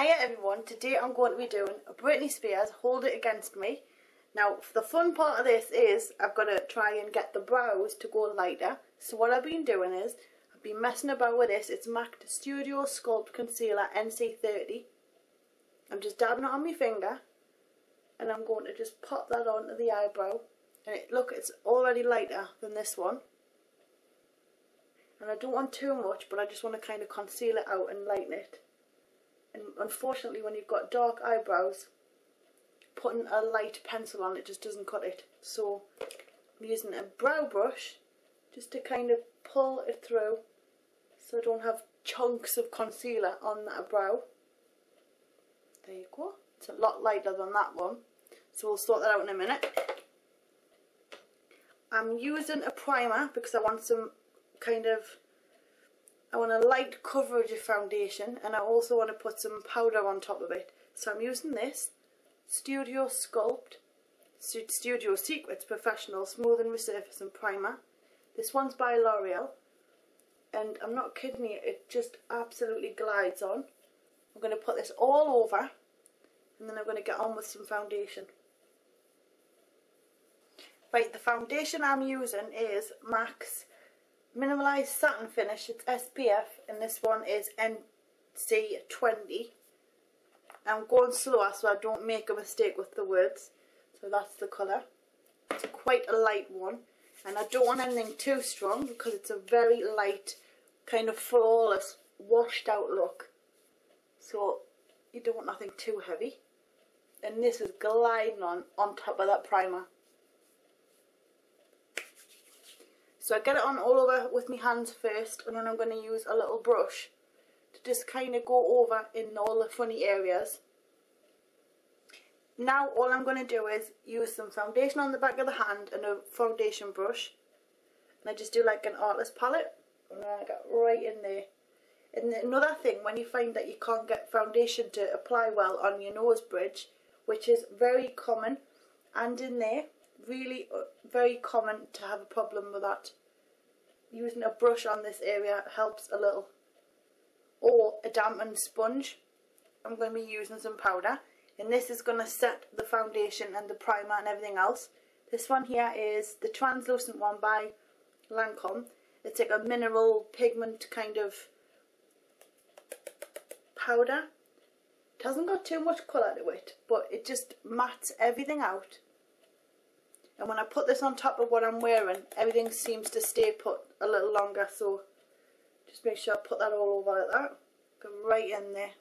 Hiya everyone, today I'm going to be doing a Britney Spears Hold It Against Me. Now the fun part of this is I've got to try and get the brows to go lighter. So what I've been doing is I've been messing about with this. It's MAC Studio Sculpt Concealer NC30. I'm just dabbing it on my finger and I'm going to just pop that onto the eyebrow. And look, it's already lighter than this one. And I don't want too much, but I just want to kind of conceal it out and lighten it. And unfortunately when you've got dark eyebrows, putting a light pencil on it just doesn't cut it. So I'm using a brow brush just to kind of pull it through so I don't have chunks of concealer on that brow. There you go. It's a lot lighter than that one. So we'll sort that out in a minute. I'm using a primer because I want some kind of, I want a light coverage of foundation, and I also want to put some powder on top of it. So I'm using this Studio Sculpt Studio Secrets Professional Smooth and Resurfacing Primer. This one's by Loreal, and I'm not kidding you, it just absolutely glides on. I'm going to put this all over and then I'm going to get on with some foundation. Right, the foundation I'm using is MAC's Mineralize Satin Finish. It's SPF and this one is NC20. I'm going slower so I don't make a mistake with the words. So that's the colour. It's quite a light one, and I don't want anything too strong because it's a very light, kind of flawless, washed out look. So you don't want nothing too heavy. And this is gliding on top of that primer. So I get it on all over with my hands first, and then I'm going to use a little brush to just kind of go over in all the funny areas. Now all I'm going to do is use some foundation on the back of the hand and a foundation brush. And I just do like an artist palette, and then I get right in there. And another thing, when you find that you can't get foundation to apply well on your nose bridge, which is very common, and in there, really very common to have a problem with that, using a brush on this area helps a little. Or a dampened sponge. I'm going to be using some powder, and this is going to set the foundation and the primer and everything else. This one here is the translucent one by Lancome. It's like a mineral pigment kind of powder. It hasn't got too much colour to it, but it just mattes everything out. And when I put this on top of what I'm wearing, everything seems to stay put a little longer. So just make sure I put that all over like that. Go right in there.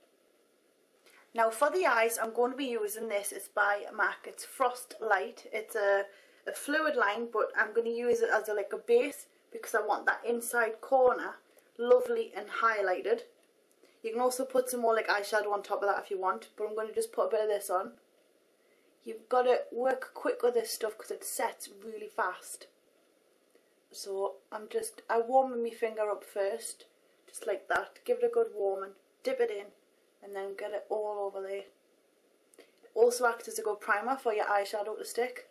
Now for the eyes, I'm going to be using this. It's by MAC. It's Frostlite. It's a fluid line, but I'm going to use it as like a base because I want that inside corner lovely and highlighted. You can also put some more like eyeshadow on top of that if you want, but I'm going to just put a bit of this on. You've got to work quick with this stuff because it sets really fast. So I warm my finger up first, just like that. Give it a good warming, dip it in, and then get it all over there. It also acts as a good primer for your eyeshadow to stick.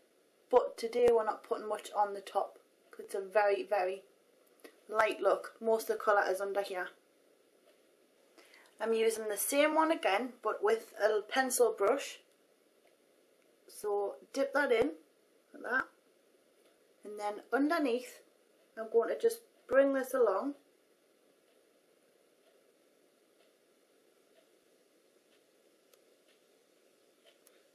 But today we're not putting much on the top because it's a very, very light look. Most of the colour is under here. I'm using the same one again, but with a pencil brush. So dip that in, like that, and then underneath I'm going to just bring this along.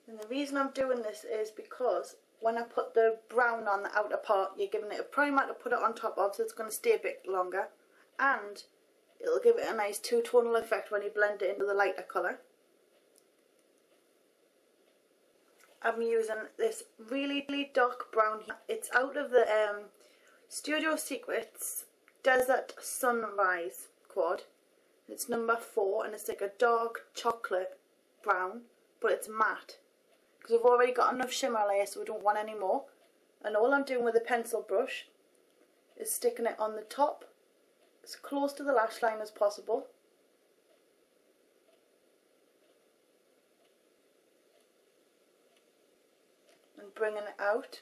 And the reason I'm doing this is because when I put the brown on the outer part, you're giving it a primer to put it on top of, so it's going to stay a bit longer, and it'll give it a nice two-tonal effect when you blend it into the lighter colour. I'm using this really dark brown here. It's out of the Studio Secrets Desert Sunrise quad. It's number 4 and it's like a dark chocolate brown, but it's matte. Because we've already got enough shimmer layer, so we don't want any more. And all I'm doing with a pencil brush is sticking it on the top, as close to the lash line as possible. And bringing it out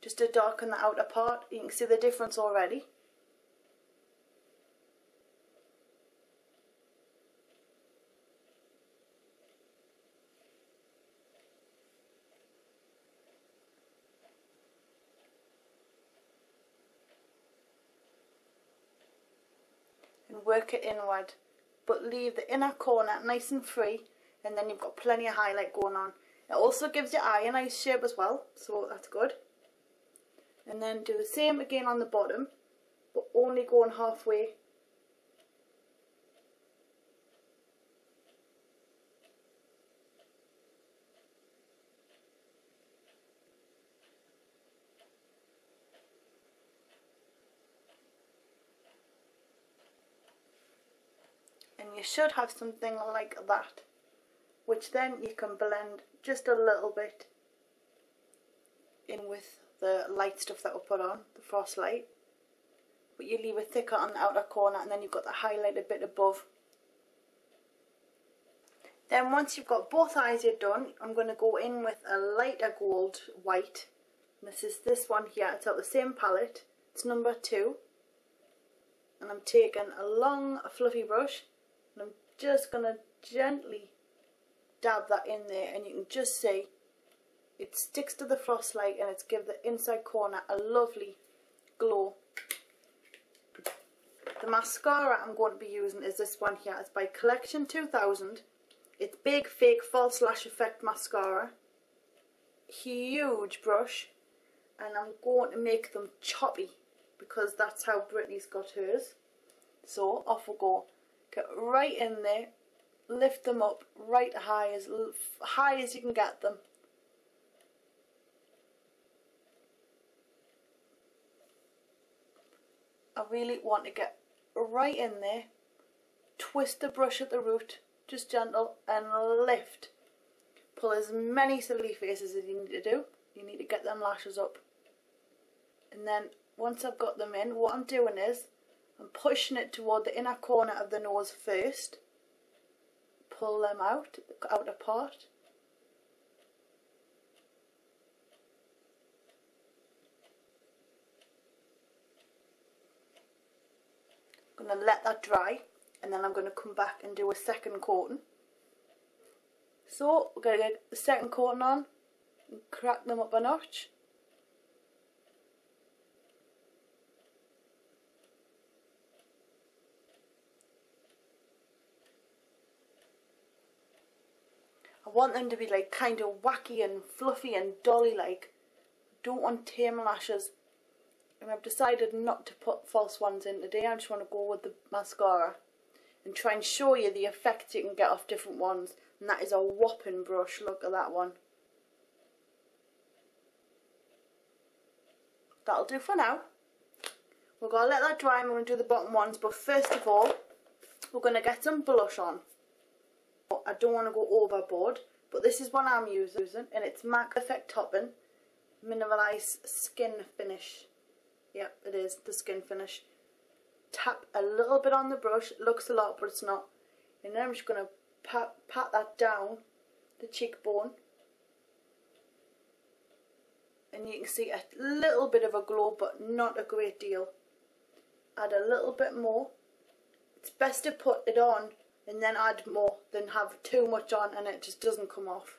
just to darken the outer part. You can see the difference already. and work it inward, but leave the inner corner nice and free, and then you've got plenty of highlight going on. It also gives your eye a nice shape as well, so that's good. And then do the same again on the bottom, but only going halfway. And you should have something like that, which then you can blend just a little bit in with the light stuff that we put on, the frostlite. But you leave it thicker on the outer corner, and then you've got the highlighted bit above. Then once you've got both eyes you're done, I'm going to go in with a lighter gold white. And this is this one here. It's out the same palette. It's number 2. And I'm taking a long fluffy brush, and I'm just going to gently dab that in there, and you can just see it sticks to the frostlite, and it's give the inside corner a lovely glow. The mascara I'm going to be using is this one here. It's by Collection 2000. It's Big Fake False Lash Effect Mascara. Huge brush, and I'm going to make them choppy because that's how Britney's got hers. So off we go. Get right in there, lift them up right high as you can get them. I really want to get right in there, twist the brush at the root, just gentle, and lift. Pull as many silly faces as you need to do. You need to get them lashes up. And then once I've got them in, what I'm doing is I'm pushing it toward the inner corner of the nose first. Pull them out, the outer part. I'm going to let that dry, and then I'm going to come back and do a second coating. So we're going to get the second coating on and crack them up a notch. I want them to be like kind of wacky and fluffy and dolly like. I don't want tame lashes. And I've decided not to put false ones in today. I just want to go with the mascara and try and show you the effects you can get off different ones. And that is a whopping brush. Look at that one. That'll do for now. We're going to let that dry and we're going to do the bottom ones. But first of all, we're going to get some blush on. I don't want to go overboard, but this is what I'm using, and it's MAC Effect Topping Mineralize Skin Finish. Yep, it is the skin finish. Tap a little bit on the brush. It looks a lot, but it's not. And then I'm just going to pat that down the cheekbone. And you can see a little bit of a glow, but not a great deal. Add a little bit more. It's best to put it on and then add more than have too much on and it just doesn't come off.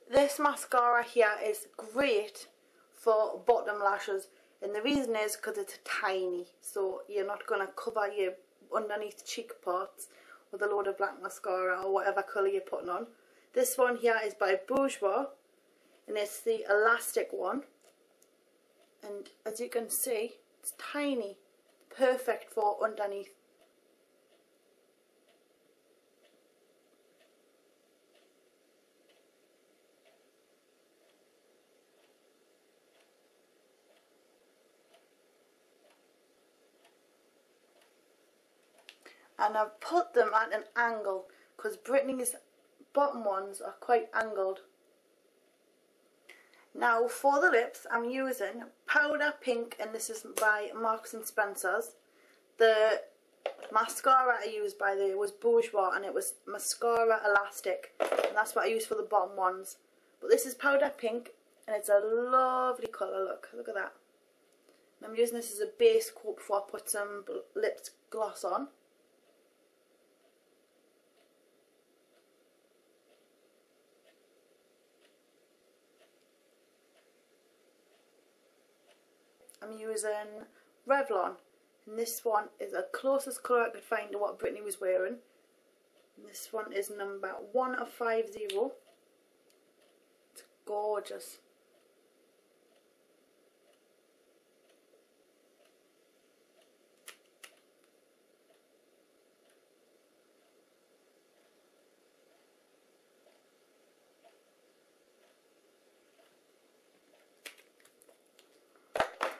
This mascara here is great for bottom lashes, and the reason is because it's tiny, so you're not going to cover your underneath cheek parts with a load of black mascara or whatever colour you're putting on. This one here is by Bourjois, and it's the elastic one, and as you can see it's tiny, perfect for underneath. And I've put them at an angle because Britney's bottom ones are quite angled. Now for the lips I'm using Powder Pink, and this is by Marks and Spencer's. The mascara I used by there was Bourjois, and it was Mascara Elastic, and that's what I used for the bottom ones. But this is Powder Pink, and it's a lovely colour. Look at that. And I'm using this as a base coat before I put some lip gloss on. I'm using Revlon. And this one is the closest colour I could find to what Britney was wearing. And this one is number 1 of 50. It's gorgeous.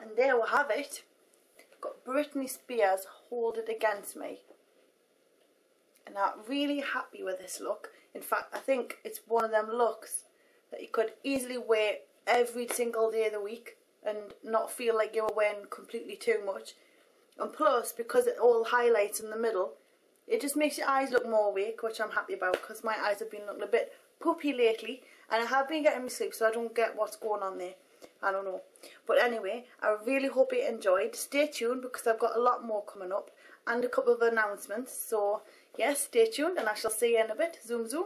And there we have it. Got Britney Spears Hold It Against Me. And I'm really happy with this look. In fact, I think it's one of them looks that you could easily wear every single day of the week and not feel like you were wearing completely too much. And plus, because it all highlights in the middle, it just makes your eyes look more awake, which I'm happy about because my eyes have been looking a bit puppy lately. And I have been getting my sleep, so I don't get what's going on there. I don't know. But anyway, I really hope you enjoyed. Stay tuned because I've got a lot more coming up and a couple of announcements. So yes, stay tuned and I shall see you in a bit. Zoom zoom.